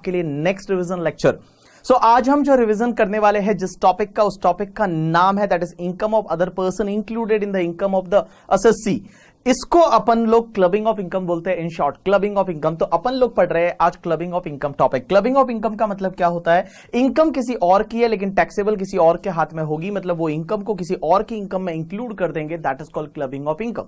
आपके लिए next revision lecture. आज हम जो रिवीजन करने वाले हैं जिस टॉपिक का, उस टॉपिक का नाम है that is income of other person included in the income of the assessee. इसको अपन लोग क्लबिंग ऑफ इनकम बोलते हैं, in short clubbing of income. तो अपन लोग पढ़ रहे हैं आज clubbing of income topic. Clubbing of income का मतलब क्या होता है? इनकम किसी और की है लेकिन टैक्सेबल किसी और के हाथ में होगी, मतलब वो इनकम को किसी और की इनकम में इंक्लूड कर देंगे, that is called clubbing of income.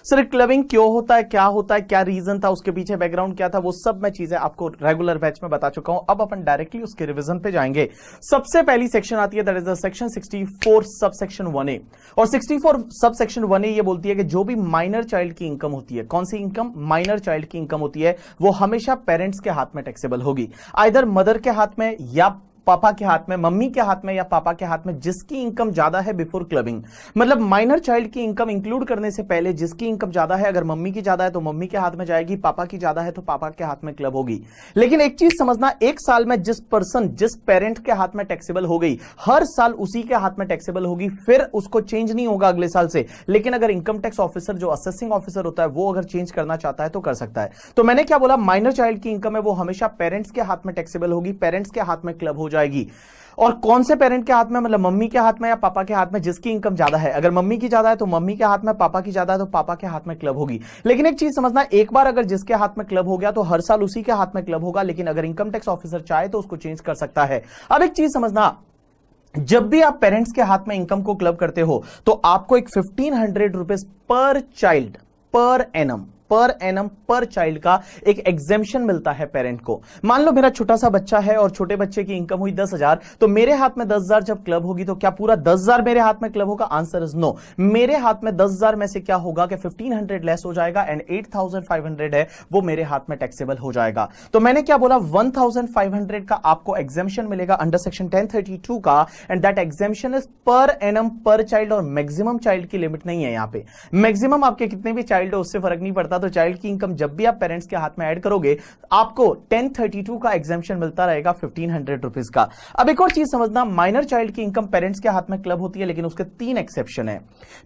Sir clubbing क्यों होता है, क्या होता है, क्या रीजन था, उसके पीछे बैकग्राउंड क्या था, वो सब मैं चीजें आपको रेगुलर बैच में बता चुका हूं। अब अपन डायरेक्टली उसके रिवीजन पे जाएंगे। सबसे पहली सेक्शन आती है that is the section 64 sub section 1A। और 64 सब सेक्शन 1A ये बोलती है कि जो भी माइनर चाइल्ड की इनकम होती है, कौन सी इनकम? माइनर चाइल्ड की इनकम होती है, वो हमेशा पेरेंट्स के हाथ में टैक्सेबल होगी, आइदर मदर के हाथ में या पापा के हाथ में, मम्मी के हाथ में या पापा के हाथ में, जिसकी इनकम ज्यादा है बिफोर क्लबिंग। मतलब माइनर चाइल्ड की इनकम इंक्लूड करने से पहले जिसकी इनकम ज्यादा है, अगर मम्मी की ज्यादा है तो मम्मी के हाथ में जाएगी, पापा की ज्यादा है तो पापा के हाथ में क्लब होगी। लेकिन एक चीज समझना, एक साल में जिस पर्सन, जिस पेरेंट के हाथ में टैक्सेबल हो गई, हर साल उसी के हाथ में टैक्सेबल होगी, फिर उसको चेंज नहीं होगा अगले साल से। लेकिन अगर इनकम टैक्स ऑफिसर जो असेसिंग ऑफिसर होता है वो अगर चेंज करना चाहता है तो कर सकता है। तो मैंने क्या बोला, माइनर चाइल्ड की इनकम है वो हमेशा पेरेंट्स के हाथ में टैक्सेबल होगी, पेरेंट्स के हाथ में क्लब हो जाएगी। और कौन से पेरेंट के हाथ में? मतलब मम्मी के हाथ में या पापा के हाथ में, जिसकी इनकम ज्यादा है। अगर मम्मी की ज्यादा है तो मम्मी के हाथ में, पापा की ज्यादा है तो पापा के हाथ में क्लब होगी। लेकिन एक चीज समझना, एक बार अगर जिसके हाथ में क्लब हो गया तो हर साल उसी के हाथ में क्लब होगा, लेकिन अगर इनकम टैक्स ऑफिसर चाहे तो उसको चेंज कर सकता है। अब एक चीज समझना, जब भी आप पेरेंट्स के हाथ में इनकम को क्लब करते हो तो आपको एक 1500 rupees per child per annum पर चाइल्ड का एक एग्जेम्पशन मिलता है पेरेंट को। मान लो मेरा छोटा सा बच्चा है और छोटे बच्चे की इनकम हुई 10,000, तो मेरे हाथ में 10,000 जब क्लब होगी तो क्या पूरा 10,000 मेरे हाथ में क्लब होगा? Answer is no. मेरे हाथ में 10,000 में से क्या होगा कि 1500 लेस हो जाएगा एंड 8,500 है वो मेरे हाथ में टैक्सेबल हो जाएगा। तो मैंने क्या बोला, 1,500 का आपको एग्जेम्पशन मिलेगा अंडर सेक्शन 1032 का, and that exemption is per annum पर चाइल्ड। और मैक्सिमम चाइल्ड की लिमिट नहीं है, यहां पे मैक्सिमम आपके कितने भी चाइल्ड हो उससे फर्क नहीं पड़ता। तो चाइल्ड की इनकम जब भी आप पेरेंट्स के हाथ में ऐड करोगे आपको 1032 का एग्जेम्पशन मिलता रहेगा 1500 रुपीज का। अब एक और चीज समझना, माइनर चाइल्ड की इनकम पेरेंट्स के हाथ में क्लब होती है लेकिन उसके 3 एक्सेप्शन है।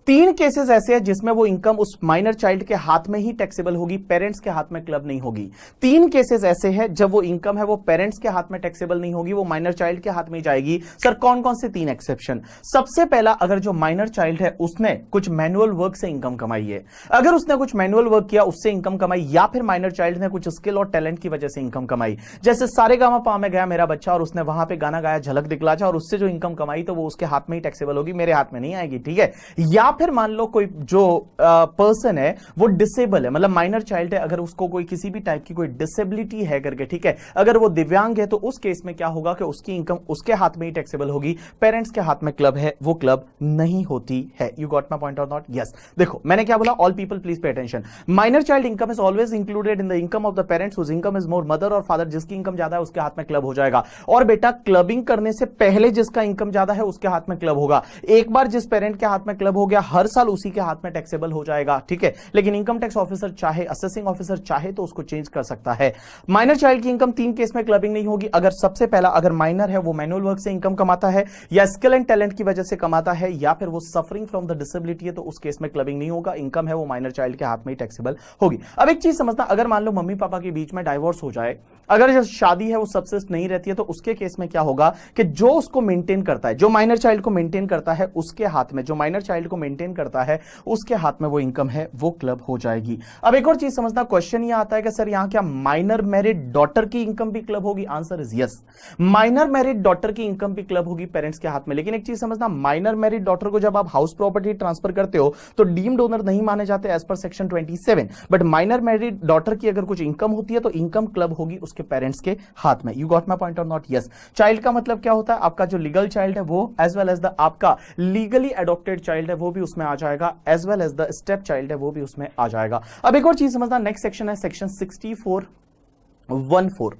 3 केसेस ऐसे हैं जिसमें वो इनकम उस माइनर चाइल्ड के हाथ में ही टैक्सेबल होगी, पेरेंट्स के हाथ में क्लब नहीं होगी। 3 केसेस ऐसे हैं जब वो इनकम है वो पेरेंट्स के हाथ में टैक्सेबल नहीं होगी, वो माइनर चाइल्ड के हाथ में जाएगी। सर कौन कौन से 3 एक्सेप्शन? सबसे पहला, अगर जो माइनर चाइल्ड है उसने कुछ मैनुअल वर्क से इनकम कमाई है, अगर उसने कुछ मैनुअल वर्क किया उससे इनकम कमाई, या फिर माइनर चाइल्ड ने कुछ स्किल और टैलेंट की वजह से इनकम कमाई। जैसे सारेगामापा में गया मेरा बच्चा और उसने वहां पे गाना गाया झलक दिखलाजा और उससे जो इनकम कमाई तो वो उसके हाथ में ही टैक्सेबल होगी, मेरे हाथ में नहीं आएगी, ठीक है। या फिर मान लो कोई जो पर्सन है वो डिसेबल है, मतलब माइनर चाइल्ड है, अगर उसको कोई किसी भी टाइप की कोई डिसेबिलिटी है करके, ठीक है, अगर वो दिव्यांग है तो उस केस में क्या होगा कि उसकी इनकम उसके हाथ में ही टैक्सेबल होगी, पेरेंट्स के हाथ में क्लब है वो क्लब नहीं होती है। You got my point or not? Yes. देखो मैंने क्या बोला, all people please pay attention. Minor child income is always included in the income of the parents whose income is more. Mother और फादर जिसकी income ज्यादा है उसके हाथ में क्लब हो जाएगा। और बेटा क्लबिंग करने से पहले जिसका इनकम ज्यादा है उसके हाथ में क्लब होगा। एक बार जिस पेरेंट के हाथ में क्लब हो गया हर साल उसी के हाथ में टैक्सेबल हो जाएगा, ठीक है। लेकिन इनकम टैक्स ऑफिसर चाहे, असेसिंग ऑफिसर चाहे तो उसको चेंज कर सकता है। माइनर चाइल्ड की इनकम 3 केस में क्लबिंग नहीं होगी। अगर सबसे पहला, अगर माइनर है वो मैनुअल वर्क से इनकम कमाता है या स्किल एंड टैलेंट की वजह से कमाता है या फिर वो सफरिंग फ्रॉम द डिसेबिलिटी है तो उस केस में क्लबिंग नहीं होगा, इनकम है वो माइनर चाइल्ड के हाथ में ही टैक्सेबल होगी। अब एक चीज समझना, अगर मान लो मम्मी पापा के बीच में डाइवोर्स हो जाए, अगर जो शादी है वो सबसिस्ट नहीं रहती है तो उसके केस में क्या होगा कि जो उसको मेंटेन करता है, जो माइनर चाइल्ड को मेंटेन करता है उसके हाथ में, जो माइनर चाइल्ड को मेंटेन करता है उसके हाथ में वो इनकम है वो क्लब हो जाएगी। अब एक और चीज समझना, क्वेश्चन यह आता है कि सर यहां क्या माइनर मैरिड डॉटर की इनकम भी क्लब होगी? Answer is yes. Minor married daughter की इनकम भी क्लब होगी पेरेंट्स के हाथ में। लेकिन एक चीज समझना, माइनर मैरिड डॉटर को जब आप हाउस प्रॉपर्टी ट्रांसफर करते हो तो डीम्ड ओनर नहीं माने जाते as per section 27, but minor married daughter की अगर कुछ इनकम होती है तो इनकम क्लब होगी उसके पेरेंट्स के हाथ में। You got my point or not? Yes. Child का मतलब क्या होता है? आपका जो लीगल चाइल्ड है वो, एज वेल एज द आपका लीगली एडॉप्टेड चाइल्ड है वो भी उसमें आ जाएगा, as well as the step child है वो भी उसमें आ जाएगा। अब एक और चीज समझना, नेक्स्ट सेक्शन है सेक्शन 6414।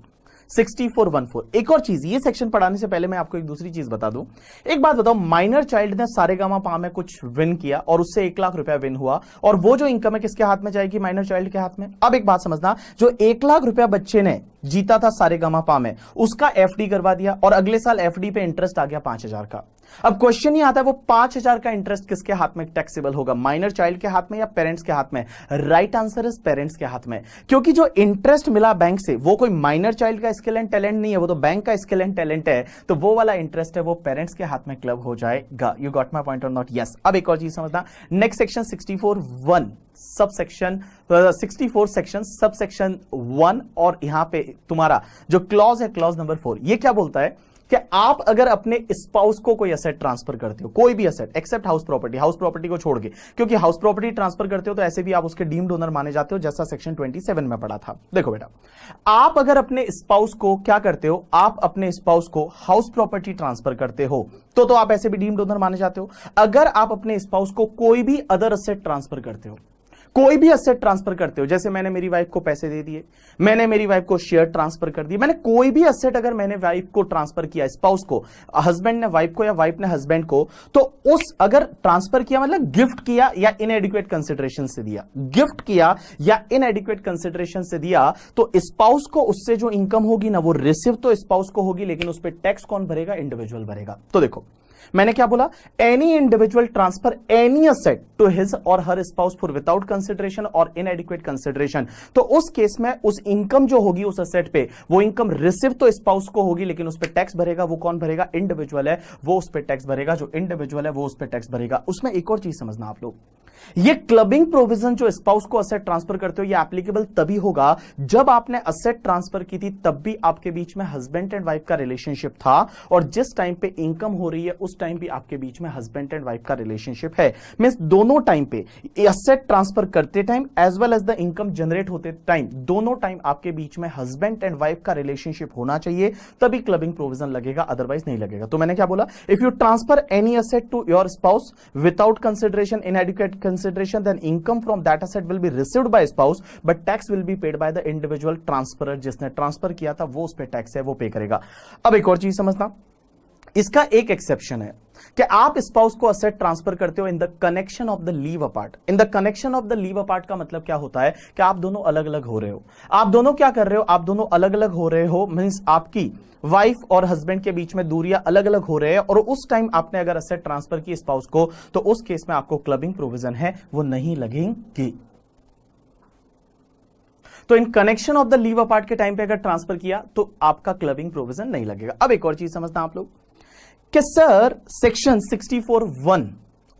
6414। एक और चीज, ये सेक्शन पढ़ाने से पहले मैं आपको एक दूसरी चीज बता दूं। एक बात बताओ, माइनर चाइल्ड ने सारेगामापा में कुछ विन किया और उससे 1 लाख रुपया विन हुआ और वो जो इनकम है किसके हाथ में जाएगी? माइनर चाइल्ड के हाथ में। अब एक बात समझना, जो 1 लाख रुपया बच्चे ने जीता था सारेगामापा में, उसका एफडी करवा दिया और अगले साल एफडी पे इंटरेस्ट आ गया 5,000 का। अब क्वेश्चन ये आता है वो 5,000 का इंटरेस्ट किसके हाथ में टैक्सेबल होगा, माइनर चाइल्ड के हाथ में या पेरेंट्स के हाथ में? राइट आंसर इज पेरेंट्स के हाथ में, क्योंकि जो इंटरेस्ट मिला बैंक से वो कोई माइनर चाइल्ड का स्किल एंड टैलेंट नहीं है, वो तो बैंक का स्किल एंड टैलेंट है, तो वो वाला इंटरेस्ट है वो पेरेंट्स के हाथ में क्लब हो जाएगा। You got my point or not? Yes. अब एक और चीज समझना, next section 64(1) sub section 64 section sub section 1 और यहां पे तुम्हारा जो क्लॉज है क्लॉज नंबर 4, ये क्या बोलता है कि आप अगर अपने स्पाउस को कोई असेट ट्रांसफर करते हो, कोई भी असेट एक्सेप्ट हाउस प्रॉपर्टी को छोड़ के, क्योंकि हाउस प्रॉपर्टी ट्रांसफर करते हो तो ऐसे भी आप उसके डीम्ड ओनर माने जाते हो, जैसा सेक्शन 27 में पढ़ा था। देखो बेटा, आप अगर अपने स्पाउस को क्या करते हो, आप अपने स्पाउस को हाउस प्रॉपर्टी ट्रांसफर करते हो तो आप ऐसे भी डीम्ड ओनर माने जाते हो। अगर आप अपने स्पाउस को कोई भी अदर असेट ट्रांसफर करते हो, कोई भी असेट ट्रांसफर करते हो, जैसे मैंने मेरी वाइफ को पैसे दे दिए, मैंने मेरी वाइफ को शेयर ट्रांसफर कर दिए, मैंने कोई भी असेट अगर मैंने वाइफ को ट्रांसफर किया, स्पाउस को, हस्बैंड ने वाइफ को या वाइफ ने हस्बैंड को, तो उस अगर ट्रांसफर किया मतलब गिफ्ट किया या इनएडिक्वेट कंसिडरेशन से दिया, गिफ्ट किया या इनएडिक्वेट कंसिडरेशन से दिया, तो स्पाउस को उससे जो इनकम होगी ना वो रिसीव तो स्पाउस को होगी, लेकिन उस पर टैक्स कौन भरेगा? इंडिविजुअल भरेगा। तो देखो मैंने क्या बोला, any individual transfer any asset to his और her spouse for without consideration और इनएडिक्वेट कंसिडरेशन, तो उस केस में उस इनकम जो होगी उस असेट पे, वो इनकम रिसीव तो स्पाउस को होगी, लेकिन उस पे टैक्स भरेगा वो कौन भरेगा? इंडिविजुअल है वो उस पे टैक्स भरेगा, जो इंडिविजुअल है वो उस पे टैक्स भरेगा। उसमें एक और चीज समझना आप लोग, ये क्लबिंग प्रोविजन जो स्पाउस को असेट ट्रांसफर करते हो ये एप्लीकेबल तभी होगा जब आपने असेट ट्रांसफर की थी तब भी आपके बीच में हस्बैंड एंड वाइफ का रिलेशनशिप था, और जिस टाइम पे इनकम हो रही है उस टाइम भी आपके बीच में हस्बैंड एंड वाइफ का रिलेशनशिप है। मींस दोनों टाइम पे असेट ट्रांसफर करते time as well as the income generate होते टाइम, दोनों टाइम आपके बीच में हस्बैंड एंड वाइफ का रिलेशनशिप होना चाहिए, तभी क्लबिंग प्रोविजन लगेगा, अदरवाइज नहीं लगेगा। तो मैंने क्या बोला, if you transfer any asset to your spouse without consideration, inadequate consideration, then income from that asset will be received by spouse but tax will be paid by the individual transferor, जिसने transfer किया था वो उस पे tax है वो पे करेगा। अब एक और चीज समझना, इसका एक एक्सेप्शन है कि आप स्पाउस को असेट ट्रांसफर करते हो in the connection of the leave apart. In the connection of the leave apart का मतलब क्या होता है कि आप दोनों अलग अलग हो रहे हो, आप दोनों क्या कर रहे हो, आप दोनों अलग अलग हो रहे हो, मींस आपकी वाइफ और हस्बैंड के बीच में दूरियां अलग अलग हो रहे हैं, और उस टाइम आपने अगर असेट ट्रांसफर की स्पाउस को, तो उस केस में आपको क्लबिंग प्रोविजन है वो नहीं लगेगी। तो in connection of the leave apart के टाइम पे अगर ट्रांसफर किया तो आपका क्लबिंग प्रोविजन नहीं लगेगा। अब एक और चीज समझना आप लोग कि सर सेक्शन 64(1)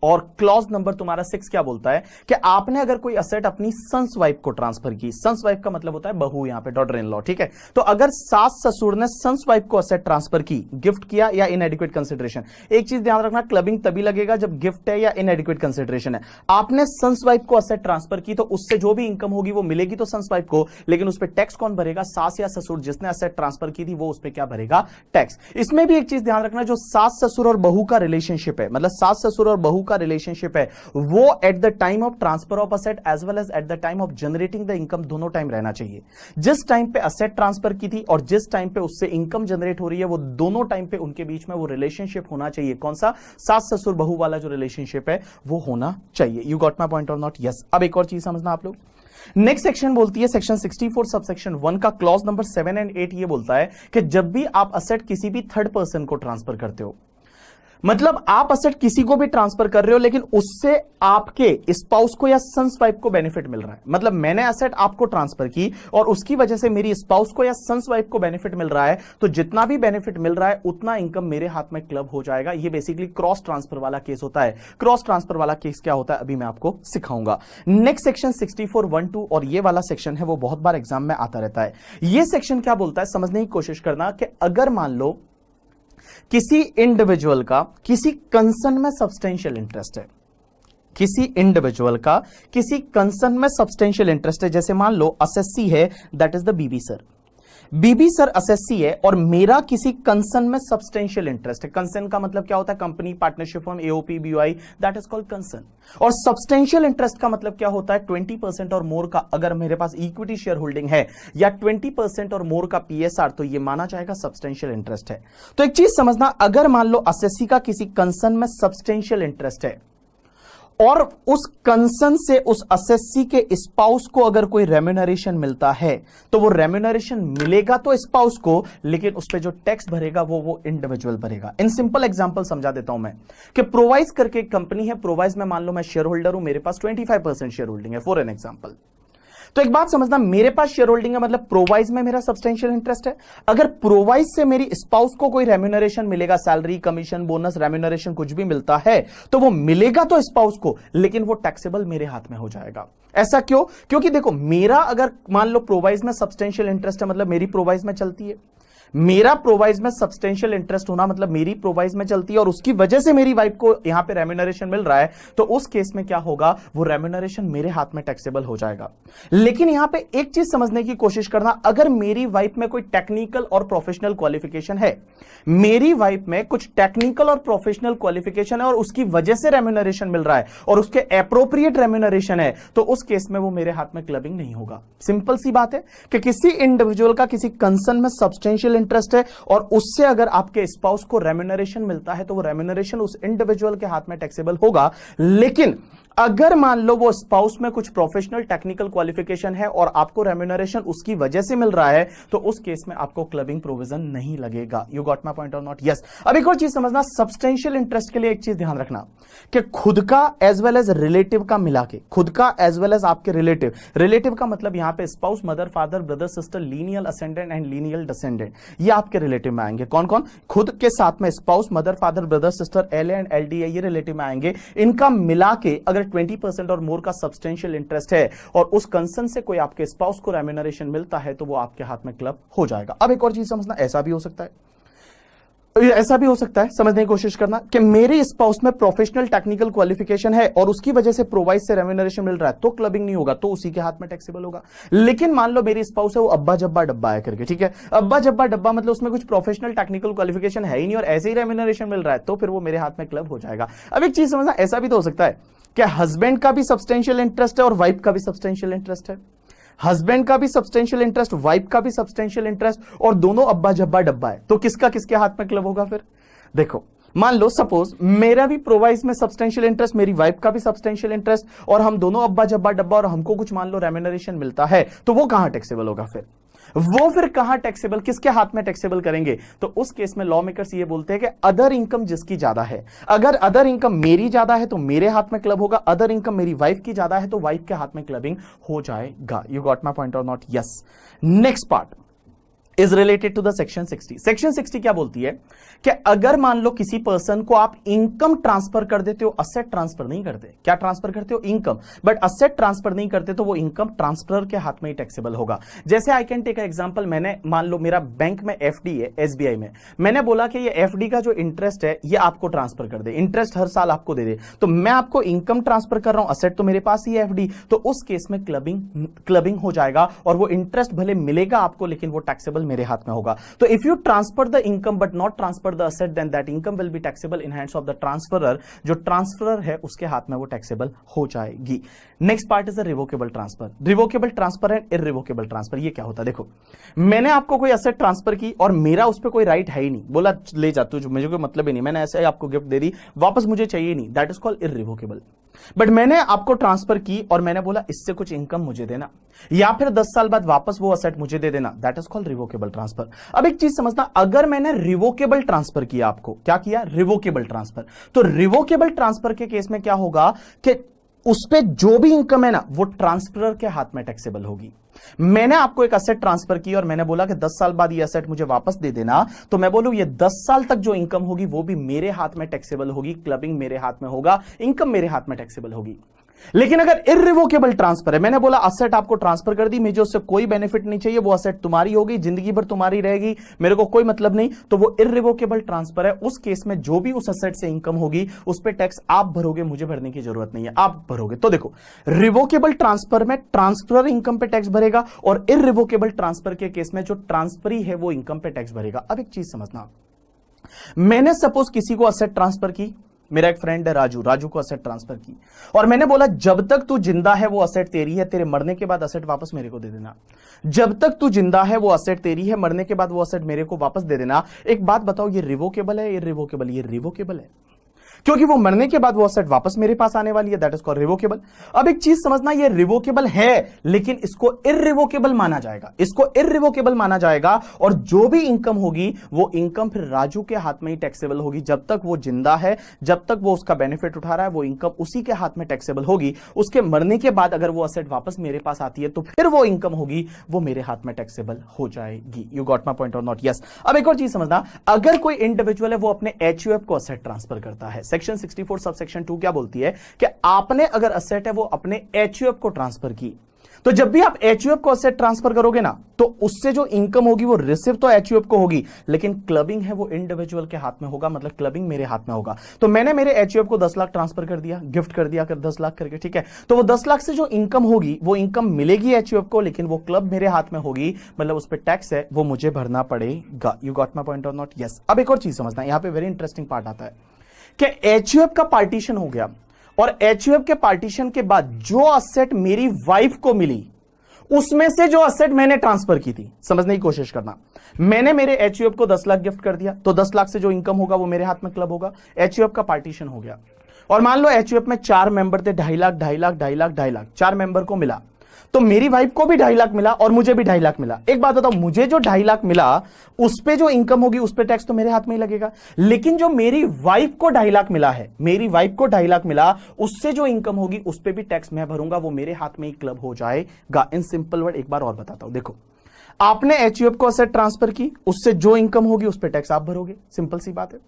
और क्लॉज नंबर तुम्हारा 6 क्या बोलता है कि आपने अगर कोई असेट अपनी सन्स वाइफ को ट्रांसफर की, सन्स वाइफ का मतलब होता है बहू, यहां पे डॉटर इन लॉ, ठीक है, तो अगर सास ससुर ने सन्स वाइफ को असेट ट्रांसफर की, गिफ्ट किया या इनएडिक्वेट कंसिडरेशन, एक चीज ध्यान रखना, क्लबिंग तभी लगेगा जब गिफ्ट है या इनएडिक्वेट कंसिडरेशन है। आपने सन्स वाइफ को असेट ट्रांसफर की तो उससे जो भी इनकम होगी वो मिलेगी तो सन्स वाइफ को, लेकिन उस पर टैक्स कौन भरेगा? सास या ससुर जिसने असेट ट्रांसफर की थी वो उस पर क्या भरेगा? टैक्स। इसमें भी एक चीज ध्यान रखना, जो सास ससुर और बहू का रिलेशनशिप है, मतलब सास ससुर और बहू का रिलेशनशिप है, वो at the time of transfer of asset as well as at the time of generating the income दोनों टाइम रहना चाहिए। जिस टाइम पे असेट ट्रांसफर की थी और जिस टाइम पे उससे इनकम जनरेट हो रही है वो दोनों टाइम पे उनके बीच में वो रिलेशनशिप होना चाहिए। कौन सा? सास ससुर बहू वाला जो रिलेशनशिप है वो होना चाहिए। You got my point or not? Yes. अब एक और चीज समझना आप लोग, नेक्स्ट सेक्शन बोलती है सेक्शन 64 सबसेक्शन 1 का क्लॉज नंबर 7 एंड 8 ये बोलता है कि जब भी आप असेट किसी भी थर्ड पर्सन को ट्रांसफर करते हो, मतलब आप असेट किसी को भी ट्रांसफर कर रहे हो लेकिन उससे आपके स्पाउस को या सन्स वाइफ को बेनिफिट मिल रहा है, मतलब मैंने असेट आपको ट्रांसफर की और उसकी वजह से मेरी स्पाउस को या सन्स वाइफ को बेनिफिट मिल रहा है, तो जितना भी बेनिफिट मिल रहा है उतना इनकम मेरे हाथ में क्लब हो जाएगा। ये बेसिकली क्रॉस ट्रांसफर वाला केस होता है। क्रॉस ट्रांसफर वाला केस क्या होता है अभी मैं आपको सिखाऊंगा। नेक्स्ट सेक्शन 64(1)(2) और ये वाला सेक्शन है वो बहुत बार एग्जाम में आता रहता है। ये सेक्शन क्या बोलता है समझने की कोशिश करना कि अगर मान लो किसी इंडिविजुअल का किसी कंसर्न में सब्सटेंशियल इंटरेस्ट है, किसी इंडिविजुअल का किसी कंसर्न में सब्सटेंशियल इंटरेस्ट है, जैसे मान लो असेसी है, दैट इज द बीबी सर, बीबी सर असेसी है और मेरा किसी कंसर्न में सब्सटेंशियल इंटरेस्ट है। कंसर्न का मतलब क्या होता है? Company, partnership firm, AOP, BOI, that is called concern. और सब्सटेंशियल इंटरेस्ट का मतलब क्या होता है? 20% और मोर का अगर मेरे पास इक्विटी शेयर होल्डिंग है या 20% और मोर का पीएसआर, तो ये माना जाएगा सब्सटेंशियल इंटरेस्ट है। तो एक चीज समझना, अगर मान लो असेसी का किसी कंसर्न में सब्सटेंशियल इंटरेस्ट है और उस कंसर्न से उस असेसी के स्पाउस को अगर कोई रेम्यूनरेशन मिलता है तो वो रेम्यूनरेशन मिलेगा तो स्पाउस को, लेकिन उस पे जो टैक्स भरेगा वो इंडिविजुअल भरेगा। इन सिंपल एग्जांपल समझा देता हूं मैं कि प्रोवाइज करके एक कंपनी है, प्रोवाइज में मान लो मैं शेयर होल्डर हूं, मेरे पास 25% शेयर होल्डिंग है फॉर एन एग्जांपल। तो एक बात समझना, मेरे पास शेयर होल्डिंग है मतलब प्रोवाइज में मेरा सब्सटेंशियल इंटरेस्ट है। अगर प्रोवाइज से मेरी स्पाउस को कोई रेम्यूनरेशन मिलेगा, सैलरी, कमीशन, बोनस, रेम्यूनरेशन कुछ भी मिलता है तो वो मिलेगा तो स्पाउस को, लेकिन वो टैक्सेबल मेरे हाथ में हो जाएगा। ऐसा क्यों? क्योंकि देखो, मेरा अगर मान लो प्रोवाइज में सब्सटेंशियल इंटरेस्ट है, मतलब मेरी प्रोवाइज में चलती है, मेरा प्रोवाइज में सब्सटेंशियल इंटरेस्ट होना मतलब मेरी प्रोवाइज में चलती है और उसकी वजह से मेरी वाइफ को यहां पे रेम्यूनरेशन मिल रहा है, तो उस केस में क्या होगा, वो रेम्यूनरेशन मेरे हाथ में टैक्सेबल हो जाएगा। लेकिन यहां पे एक चीज समझने की कोशिश करना, अगर मेरी वाइफ में कोई टेक्निकल और प्रोफेशनल क्वालिफिकेशन है, मेरी वाइफ में कुछ टेक्निकल और प्रोफेशनल क्वालिफिकेशन है और उसकी वजह से रेम्यूनरेशन मिल रहा है और उसके एप्रोप्रिएट रेम्यूनरेशन है, तो उस केस में वो मेरे हाथ में क्लबिंग नहीं होगा। सिंपल सी बात है कि किसी इंडिविजुअल का किसी कंसर्न में सब्सटेंशियल इंटरेस्ट है और उससे अगर आपके स्पाउस को रेम्यूनरेशन मिलता है तो वो रेम्यूनरेशन उस इंडिविजुअल के हाथ में टैक्सेबल होगा। लेकिन अगर मान लो वो स्पाउस में कुछ प्रोफेशनल टेक्निकल क्वालिफिकेशन है और आपको रेम्यूनरेशन उसकी वजह से मिल रहा है, तो उस केस में आपको क्लबिंग प्रोविजन नहीं लगेगा। You got my point or not? Yes. अब एक और चीज समझना, सब्सटेंशियल इंटरेस्ट के लिए एक चीज ध्यान रखना कि खुद का एज वेल एज रिलेटिव का मिला के, खुद का एज वेल एज आपके रिलेटिव का मतलब यहां पे spouse, mother, father, brother, sister, lineal ascendant and lineal descendant, ये आपके रिलेटिव में आएंगे। कौन कौन? खुद के साथ में spouse, mother, father, brother, sister, L and L D, ये रिलेटिव में आएंगे। इनका मिला के अगर 20% और मोर का सब्सटेंशियल इंटरेस्ट है और उस कंसर्न से कोई आपके स्पाउस को रेम्यूनरेशन मिलता है तो वो आपके हाथ में क्लब हो जाएगा। अब एक और चीज समझना, ऐसा भी हो सकता है, समझने की कोशिश करना कि मेरे स्पाउस में प्रोफेशनल टेक्निकल क्वालिफिकेशन है और उसकी वजह से प्रोवाइज से रेम्यूनरेशन मिल रहा है तो क्लबिंग नहीं होगा, तो उसी के हाथ में टैक्सेबल होगा। लेकिन मान लो मेरी स्पाउस है वो अब्बा जब्बा डब्बा है करके, ठीक है, अब्बा जब्बा डब्बा मतलब उसमें कुछ प्रोफेशनल टेक्निकल क्वालिफिकेशन है ही नहीं और ऐसे ही रेम्यूनरेशन मिल रहा है, तो फिर वो मेरे हाथ में क्लब हो जाएगा। अब एक चीज समझना, ऐसा भी तो हो सकता है कि हस्बैंड का भी सब्सटेंशियल इंटरेस्ट है और वाइफ का भी सब्सटेंशियल इंटरेस्ट है, हस्बैंड का भी सब्सटेंशियल इंटरेस्ट, वाइफ का भी सब्सटेंशियल इंटरेस्ट और दोनों अब्बा जब्बा डब्बा है, तो किसका किसके हाथ में क्लब होगा? फिर देखो, मान लो सपोज मेरा भी प्रोवाइज में सब्सटेंशियल इंटरेस्ट, मेरी वाइफ का भी सब्सटेंशियल इंटरेस्ट और हम दोनों अब्बा जब्बा डब्बा और हमको कुछ मान लो रेम्यूनरेशन मिलता है, तो वो कहां टैक्सेबल होगा? फिर कहां टैक्सेबल, किसके हाथ में टैक्सेबल करेंगे? तो उस केस में लॉ मेकर्स ये बोलते हैं कि अदर इनकम जिसकी ज्यादा है, अगर अदर इनकम मेरी ज्यादा है तो मेरे हाथ में क्लब होगा, अदर इनकम मेरी वाइफ की ज्यादा है तो वाइफ के हाथ में क्लबिंग हो जाएगा। You got my point or not? Yes. Next part is related to the section 60। Section 60 क्या बोलती है कि अगर मान लो किसी पर्सन को आप इनकम ट्रांसफर कर देते हो, असेट ट्रांसफर नहीं करते, क्या ट्रांसफर करते हो? इनकम, बट असेट ट्रांसफर नहीं करते, तो वो इनकम ट्रांसफर के हाथ में ही टैक्सेबल होगा। जैसे आई कैन टेक एग्जांपल, मैंने मान लो मेरा बैंक में एफडी है, एसबीआई में, मैंने बोला कि ये एफडी का जो इंटरेस्ट है ये आपको ट्रांसफर कर दे, इंटरेस्ट हर साल आपको दे दे, तो मैं आपको इनकम ट्रांसफर कर रहा हूं, असेट तो मेरे पास ही है एफडी, तो उस केस में क्लबिंग हो जाएगा और वो इंटरेस्ट भले मिलेगा आपको लेकिन वो टैक्सेबल मेरे हाथ में होगा। तो if you transfer the income but not transfer the asset, then that income will be taxable in hands of the transferor, जो ट्रांसफरर है उसके हाथ में वो टैक्सेबल हो जाएगी। Next part is the revocable transfer. Revocable transfer and irrevocable transfer, ये क्या होता है? देखो, मैंने आपको कोई असेट ट्रांसफर की और मेरा उस पर कोई राइट है ही नहीं, बोला ले जा तू, मुझे कोई मतलब ही नहीं, मैंने ऐसे आपको गिफ्ट दे दी, वापस मुझे चाहिए नहीं, that is called irrevocable. But मैंने आपको ट्रांसफर की और मैंने बोला इससे कुछ इनकम मुझे देना, या फिर 10 साल बाद वापस वो असेट मुझे दे देना, that is called revocable transfer. अब एक चीज समझना, अगर मैंने रिवोकेबल ट्रांसफर किया, आपको क्या किया? Revocable transfer. तो रिवोकेबल ट्रांसफर के केस में क्या होगा कि उस पे जो भी इनकम है ना वो ट्रांसफरर के हाथ में टैक्सेबल होगी। मैंने आपको एक असेट ट्रांसफर की और मैंने बोला कि 10 साल बाद ये असेट मुझे वापस दे देना, तो मैं बोलूं ये 10 साल तक जो इनकम होगी वो भी मेरे हाथ में टैक्सेबल होगी, क्लबिंग मेरे हाथ में होगा, इनकम मेरे हाथ में टैक्सेबल होगी। लेकिन अगर इररिवोकेबल ट्रांसफर है, मैंने बोला असेट आपको ट्रांसफर कर दी, मुझे उससे कोई बेनिफिट नहीं चाहिए, वो असेट तुम्हारी होगी, जिंदगी भर तुम्हारी रहेगी, मेरे को कोई मतलब नहीं, तो वो इररिवोकेबल ट्रांसफर है। उस केस में जो भी उस असेट से इनकम होगी उस पे टैक्स आप भरोगे, मुझे भरने की जरूरत नहीं है, आप भरोगे। तो देखो, रिवोकेबल ट्रांसफर में ट्रांसफर इनकम पे टैक्स भरेगा और इररिवोकेबल ट्रांसफर के केस में जो ट्रांसफरी है वो इनकम पे टैक्स भरेगा। अब एक चीज समझना, मैंने सपोज किसी को असेट ट्रांसफर की, मेरा एक फ्रेंड है राजू को असेट ट्रांसफर की और मैंने बोला जब तक तू जिंदा है वो असेट तेरी है, तेरे मरने के बाद असेट वापस मेरे को दे देना। जब तक तू जिंदा है वो असेट तेरी है, मरने के बाद वो असेट मेरे को वापस दे देना। एक बात बताओ, ये रिवोकेबल है इररिवोकेबल? ये रिवोकेबल है। क्योंकि वो मरने के बाद वो असेट वापस मेरे पास आने वाली है, दैट इज कॉल्ड रिवोकेबल। अब एक चीज समझना, ये रिवोकेबल है लेकिन इसको इररिवोकेबल माना जाएगा, इसको इररिवोकेबल माना जाएगा, और जो भी इनकम होगी वो इनकम फिर राजू के हाथ में ही टैक्सेबल होगी। जब तक वो जिंदा है, जब तक वो उसका बेनिफिट उठा रहा है, वो इनकम उसी के हाथ में टैक्सेबल होगी। उसके मरने के बाद अगर वो असेट वापस मेरे पास आती है तो फिर वो इनकम होगी, वो मेरे हाथ में टैक्सेबल हो जाएगी। You got my point or not? Yes. अब एक और चीज समझना, अगर कोई इंडिविजुअल है वो अपने एचयूएफ को असेट ट्रांसफर करता है, सेक्शन 64 सब सेक्शन 2 क्या बोलती है कि आपने अगर असेट है वो अपने एचयूएफ को ट्रांसफर की, तो जब भी आप एचयूएफ को असेट ट्रांसफर करोगे ना, तो उससे जो इनकम होगी वो रिसिव तो एचयूएफ को होगी, लेकिन क्लबिंग है वो इंडिविजुअल के हाथ में होगा, मतलब क्लबिंग मेरे हाथ में होगा। तो मैंने मेरे एचयूएफ को 10 लाख ट्रांसफर कर दिया, गिफ्ट कर दिया कर 10 लाख करके, ठीक है। तो वो 10 लाख से जो इनकम होगी वो इनकम मिलेगी एचयूएफ को, लेकिन वो क्लब मेरे हाथ में होगी, मतलब उस पर टैक्स है वो मुझे भरना पड़ेगा। You got my point or not? Yes. अब एक और चीज समझना, यहां पे वेरी इंटरेस्टिंग पार्ट आता है कि एचयूएफ का पार्टीशन हो गया, और एचयूएफ के पार्टीशन के बाद जो असेट मेरी वाइफ को मिली उसमें से जो असेट मैंने ट्रांसफर की थी, समझने की कोशिश करना, मैंने मेरे एचयूएफ को 10 लाख गिफ्ट कर दिया, तो 10 लाख से जो इनकम होगा वो मेरे हाथ में क्लब होगा। एचयूएफ का पार्टीशन हो गया, और मान लो एचयूएफ में 4 मेंबर थे, 2.5 लाख 2.5 लाख 2.5 लाख 2.5 लाख 4 मेंबर को मिला, तो मेरी वाइफ को भी 2.5 लाख मिला और मुझे भी 2.5 लाख मिला। एक बात बताओ, मुझे जो 2.5 लाख मिला उस पे जो इनकम होगी उस पे टैक्स तो मेरे हाथ में ही लगेगा, लेकिन जो मेरी वाइफ को 2.5 लाख मिला है, मेरी वाइफ को 2.5 लाख मिला, उससे जो इनकम होगी उस पे भी टैक्स मैं भरूंगा, वो मेरे हाथ में ही क्लब हो जाएगा। इन सिंपल वर्ड एक बार और बताता हूं, देखो, आपने एचयूएफ को असेट ट्रांसफर की, उससे जो इनकम होगी उस पे टैक्स आप भरोगे, सिंपल सी बात है।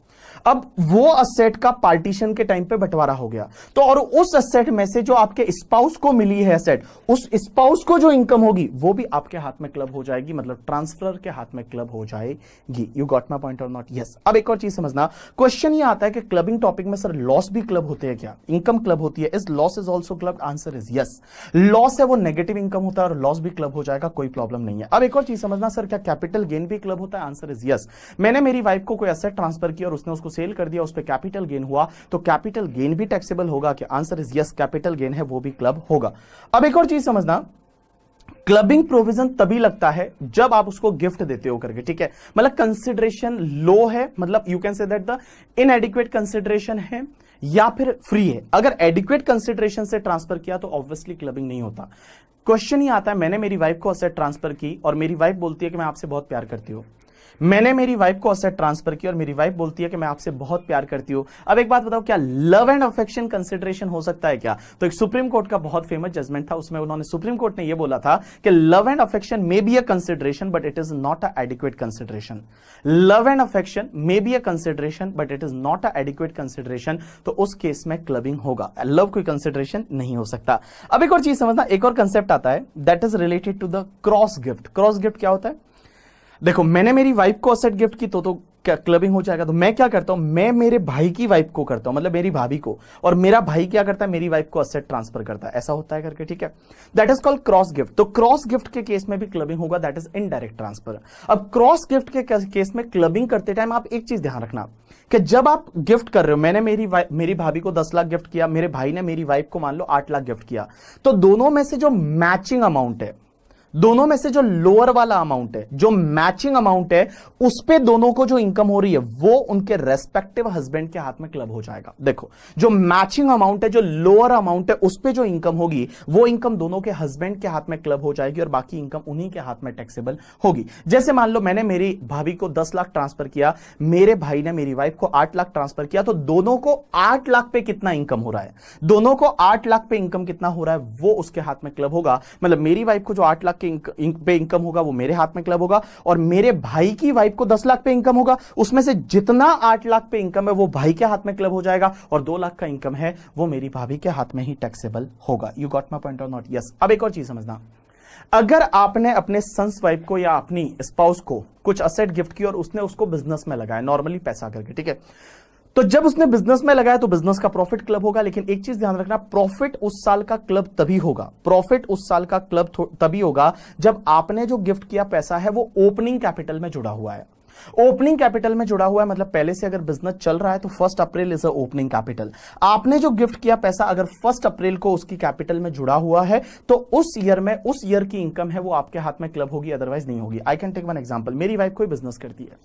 अब वो असेट का पार्टीशन के टाइम पे बंटवारा हो गया, तो और उस असेट में से जो आपके स्पाउस को मिली है असेट, उस स्पाउस को जो इनकम होगी वो भी आपके हाथ में क्लब हो जाएगी, मतलब ट्रांसफर के हाथ में क्लब हो जाएगी। You got my point or not? Yes. अब एक और चीज समझना, क्वेश्चन ये आता है कि क्लबिंग टॉपिक में सर लॉस भी क्लब होते हैं क्या, इनकम क्लब होती है, is loss is also club? Answer is yes. Loss है वो नेगेटिव इनकम होता है और लॉस भी क्लब हो जाएगा, कोई प्रॉब्लम नहीं है। अब एक और चीज समझना, सर क्या कैपिटल गेन भी क्लब होता है? Answer is yes. मैंने मेरी वाइफ को कोई एसेट ट्रांसफर किया और उसने उसको सेल कर दिया, उस पर कैपिटल गेन हुआ, तो कैपिटल गेन भी टैक्सेबल होगा क्या? Answer is yes, capital gain है वो भी क्लब होगा। अब एक और चीज समझना, क्लबिंग प्रोविजन तभी लगता है जब आप उसको गिफ्ट देते हो करके, ठीक है, मतलब कंसिडरेशन लो है, मतलब you can say that the इनएडिक्वेट consideration है या फिर फ्री है। अगर एडिक्वेट कंसिडरेशन से ट्रांसफर किया तो ऑब्वियसली क्लबिंग नहीं होता। क्वेश्चन ही आता है, मैंने मेरी वाइफ को असेट ट्रांसफर की और मेरी वाइफ बोलती है कि मैं आपसे बहुत प्यार करती हूं, मैंने मेरी वाइफ को असेट ट्रांसफर किया और मेरी वाइफ बोलती है कि मैं आपसे बहुत प्यार करती हूं। अब एक बात बताओ, क्या लव एंड अफेक्शन कंसिडरेशन हो सकता है क्या? तो एक सुप्रीम कोर्ट का बहुत फेमस जजमेंट था, उसमें उन्होंने, सुप्रीम कोर्ट ने यह बोला था कि love and affection may be a consideration but it is not a adequate consideration. Love and affection may be a consideration but it is not a adequate consideration, तो उस केस में clubbing होगा, love कोई consideration नहीं हो सकता। अब एक और चीज समझना, एक और कंसेप्ट आता है that is related to the cross gift. Cross gift क्या होता है? देखो, मैंने मेरी वाइफ को असेट गिफ्ट की तो क्या क्लबिंग हो जाएगा? तो मैं क्या करता हूं, मैं मेरे भाई की वाइफ को करता हूं, मतलब मेरी भाभी को, और मेरा भाई क्या करता है, मेरी वाइफ को असेट ट्रांसफर करता है, ऐसा होता है करके, ठीक है, that is called cross gift. तो क्रॉस गिफ्ट के केस में भी क्लबिंग होगा, दैट इज इनडायरेक्ट ट्रांसफर। अब क्रॉस गिफ्ट के केस में क्लबिंग करते टाइम आप एक चीज ध्यान रखना कि जब आप गिफ्ट कर रहे हो, मैंने मेरी भाभी को 10 लाख गिफ्ट किया, मेरे भाई ने मेरी वाइफ को मान लो 8 लाख गिफ्ट किया, तो दोनों में से जो मैचिंग अमाउंट है, दोनों में से जो लोअर वाला अमाउंट है, जो मैचिंग अमाउंट है, उस पे दोनों को जो इनकम हो रही है वो उनके रेस्पेक्टिव हस्बैंड के हाथ में क्लब हो जाएगा। देखो, जो मैचिंग अमाउंट है, जो लोअर अमाउंट है, उस पे जो इनकम होगी वो इनकम दोनों के हस्बैंड के हाथ में क्लब हो जाएगी और बाकी इनकम उन्हीं के हाथ में टैक्सेबल होगी। जैसे मान लो मैंने मेरी भाभी को 10 लाख ट्रांसफर किया, मेरे भाई ने मेरी वाइफ को 8 लाख ट्रांसफर किया, तो दोनों को 8 लाख पे कितना इनकम हो रहा है, दोनों को 8 लाख पे इनकम कितना हो रहा है वो उसके हाथ में क्लब होगा। मतलब मेरी वाइफ को जो 8 लाख पे इनकम होगा वो मेरे हाथ में क्लब होगा, और मेरे भाई की वाइफ को 10 लाख पे इनकम होगा, उसमें से जितना 8 लाख पे इनकम है वो भाई के हाथ में क्लब हो जाएगा, और 2 लाख का इनकम है वो मेरी भाभी के हाथ में ही टैक्सेबल होगा। You got my point or not? Yes. अब एक और चीज समझना, अगर आपने अपने सन्स वाइफ को या अपनी स्पाउस को कुछ असेट गिफ्ट की और उसने उसको बिजनेस में लगाया, नॉर्मली पैसा करके, ठीक है, तो जब उसने बिजनेस में लगाया तो बिजनेस का प्रॉफिट क्लब होगा, लेकिन एक चीज ध्यान रखना, प्रॉफिट उस साल का क्लब तभी होगा, प्रॉफिट उस साल का क्लब तभी होगा जब आपने जो गिफ्ट किया पैसा है वो ओपनिंग कैपिटल में जुड़ा हुआ है। ओपनिंग कैपिटल में जुड़ा हुआ है मतलब पहले से अगर बिजनेस चल रहा है तो 1 April is a opening capital. आपने जो गिफ्ट किया पैसा अगर 1 अप्रैल को उसकी कैपिटल में जुड़ा हुआ है तो उस ईयर की इनकम है वो आपके हाथ में क्लब होगी, अदरवाइज नहीं होगी। I can take one example, मेरी वाइफ कोई बिजनेस करती है,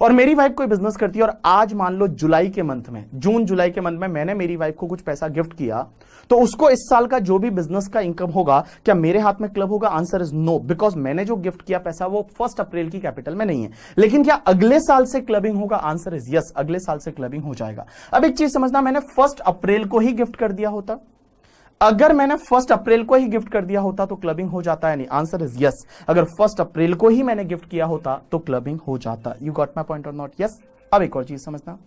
और मेरी वाइफ कोई बिजनेस करती है और आज मान लो जुलाई के मंथ में, जून जुलाई के मंथ में मैंने मेरी वाइफ को कुछ पैसा गिफ्ट किया, तो उसको इस साल का जो भी बिजनेस का इनकम होगा, क्या मेरे हाथ में क्लब होगा? आंसर इज नो, बिकॉज मैंने जो गिफ्ट किया पैसा वो 1 अप्रैल की कैपिटल में नहीं है। लेकिन क्या अगले साल से क्लबिंग होगा? आंसर इज यस, अगले साल से क्लबिंग हो जाएगा। अब एक चीज समझना, मैंने 1 अप्रैल को ही गिफ्ट कर दिया होता, अगर मैंने 1 अप्रैल को ही गिफ्ट कर दिया होता तो क्लबिंग हो जाता है नहीं? आंसर इज यस, अगर 1 अप्रैल को ही मैंने गिफ्ट किया होता तो क्लबिंग हो जाता। You got my point or not? Yes. अब एक और चीज समझना,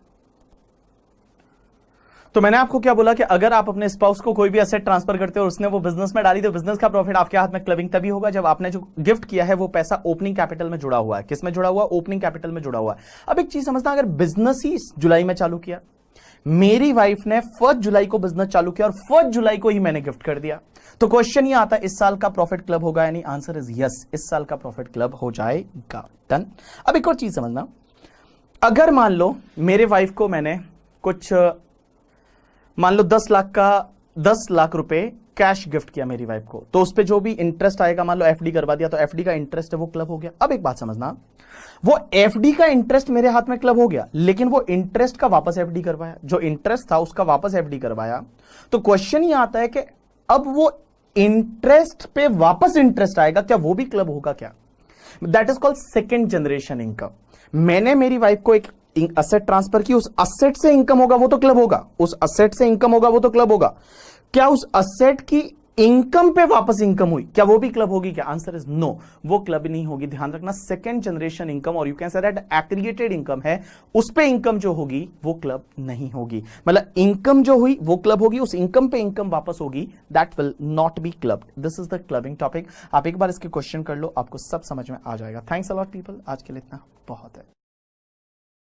तो मैंने आपको क्या बोला कि अगर आप अपने स्पाउस को कोई भी एसेट ट्रांसफर करते हो और उसने वो बिजनेस में डाली, तो बिजनेस का प्रॉफिट आपके हाथ में क्लबिंग तभी होगा जब आपने जो गिफ्ट किया है वो पैसा ओपनिंग कैपिटल में जुड़ा हुआ है। किस में जुड़ा हुआ? ओपनिंग कैपिटल में जुड़ा हुआ है। अब एक चीज समझना, अगर बिजनेस ही जुलाई में चालू किया, मेरी वाइफ ने 1 जुलाई को बिजनेस चालू किया और 1 जुलाई को ही मैंने गिफ्ट कर दिया, तो क्वेश्चन ये आता है इस साल का प्रॉफिट क्लब होगा या नहीं? आंसर इज यस, इस साल का प्रॉफिट क्लब हो जाएगा। डन। अब एक और चीज समझना, अगर मान लो मेरे वाइफ को मैंने कुछ, मान लो 10 लाख रुपए कैश गिफ्ट किया मेरी वाइफ को, तो उस पे जो भी इंटरेस्ट आएगा, मान लो एफडी करवा दिया, तो एफडी का इंटरेस्ट है वो क्लब हो गया। अब एक बात समझना, वो एफडी का इंटरेस्ट मेरे हाथ में क्लब हो गया, लेकिन वो इंटरेस्ट का वापस एफडी करवाया, जो इंटरेस्ट था उसका वापस एफडी करवाया, तो क्वेश्चन ये आता है कि अब वो इंटरेस्ट पे वापस इंटरेस्ट आएगा, क्या वो भी क्लब होगा? क्या that is called second generation income. मैंने मेरी वाइफ को एक असेट ट्रांसफर की, उस असेट से इनकम होगा वो तो क्लब होगा, उस असेट से इनकम होगा वो तो क्लब होगा। क्या उस असेट की इनकम पे वापस इनकम हुई, क्या वो भी क्लब होगी? क्या? आंसर इज नो, वो क्लब नहीं होगी। ध्यान रखना, सेकेंड जनरेशन इनकम और you can say that aggregated income है, उस पे इनकम जो होगी वो क्लब नहीं होगी। मतलब इनकम जो हुई वो क्लब होगी, उस इनकम पे इनकम वापस होगी, that will not be club. This is the clubbing topic. आप एक बार इसके क्वेश्चन कर लो, आपको सब समझ में आ जाएगा। थैंक्स अ लॉट पीपल, आज के लिए इतना बहुत है।